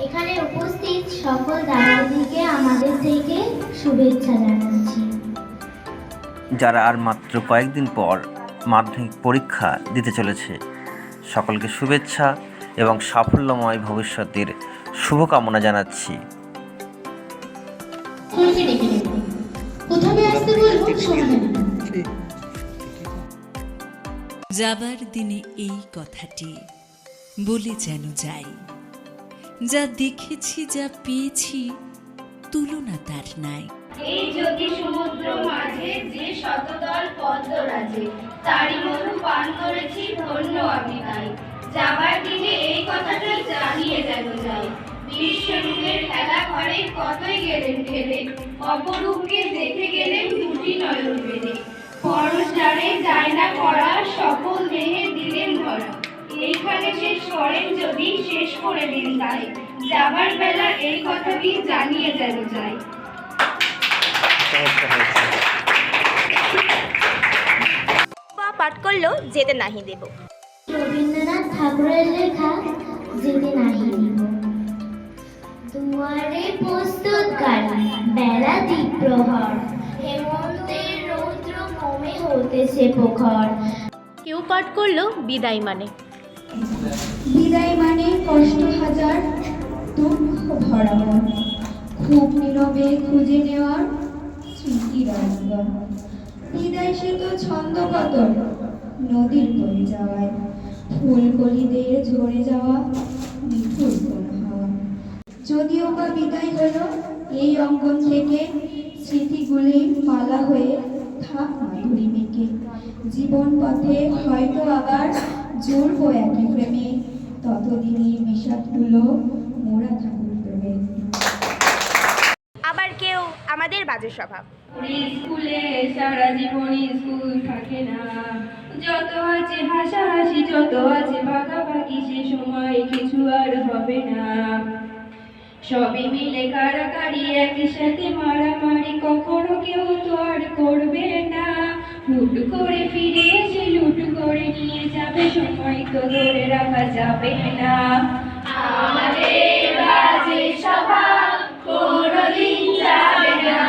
এখানে উপস্থিত সকল দাদাদিকে আমাদের থেকে শুভেচ্ছা জানাচ্ছি। যারা আর মাত্র কয়েকদিন পর মাধ্যমিক পরীক্ষা দিতে চলেছে, সকলকে শুভেচ্ছা এবং সাফল্যময় ভবিষ্যতের শুভকামনা জানাচ্ছি। যাবার দিনে এই কথাটি বলে যেন যাই, যা দেখেছি যা পেয়েছি তুলনা তার নাই। এই জ্যোতি সমুদ্র মাঝে যে শতদল পদ্মরাজে, তারই মধু পান করেছি ধন্য আমি তাই। যাবার দিনে এই কথাটা জানিয়ে যেন যাই, বিশ্বরূপের খেলা ঘরে কতই গেলেন ঠেলে, অপরূপকে দেখে গেলেন দুটি নয়ন মেলে। পরশ জানে যায় না করা, সকল দেহে দিলেন ধরা, এইখানে শেষ করেন যদি শেষ করে দিন তাই। যাবার বেলা এই কথাটি জানিয়ে যেন যায়। পাঠ করলো যেতে নাহি দেব। রবীন্দ্রনাথ ঠাকুরের লেখা যেতে নাহি দিব। দুয়ারে প্রস্তুত গাড়ি বেলা দ্বিপ্রহর, হেমন্তের রৌদ্র কমে হতেছে প্রখর। কেউ পাঠ করলো বিদায় মানে। বিদায় মানে কষ্ট হাজার, দুঃখ ভরা মন, খুব নীরবে খুঁজে নেওয়ার স্মৃতির আলিঙ্গন। বিদায় সে তো ছন্দ কত, নদীর বয়ে যাওয়ায়, ফুলকলিদের ঝরে যাওয়া নিঠুর কোন হাওয়া। যদিও বা বিদায় হলো এই অঙ্গন থেকে, স্মৃতিগুলি মালা হয়ে থাক মাধুরী মেকে। জীবন পথে হয়তো আবার জুড়বো একই প্রেমে, ততদিনই বিষাদগুলো মোরা থাকুক প্রেমে। আবার কেউ আমাদের বাজে স্বভাব। স্কুলে সারা জীবন স্কুল থাকে না, যত আছে হাসাহাসি যত আছে ভাগাভাগি, সে সময় কিছু আর হবে না। সবই মিলে কারাকারি একই সাথে মারামারি, কখনো কেউ তো আর করবে না। হুট করে ফিরে এসে লুট করে নিয়ে যাবে, সময় তো ধরে রাখা যাবে না। আমাদের বাজে স্বভাব কোনোদিন যাবে না,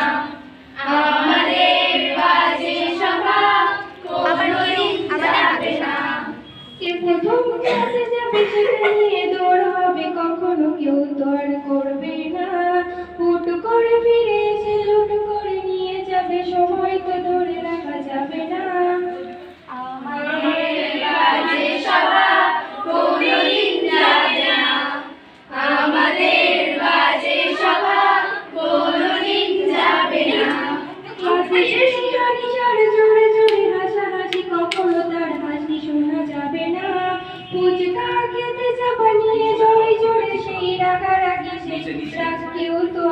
আমাদের বাজে স্বভাব কোনোদিন যাবে না। কে প্রথম কাছে যাবে সেটা নিয়ে দৌড় হবে, কখনো কেউ তো আর করবে না। হুট করে ফিরে এসে লুট করে নিয়ে যাবে, সময় তো ধরে রাখা যাবে না। আমাদের বাজে স্বভাব কোনোদিন যাবে না, আমাদের বাজে স্বভাব কোনোদিন যাবে না। জোরে জোরে হাসাহাসি, কখনো তার হাসি শোনা যাবে না। ফুচকা খেতে যাবা নিয়ে জোরে জোরে সেই রাগারাগি, সেই রাগ কেউ তো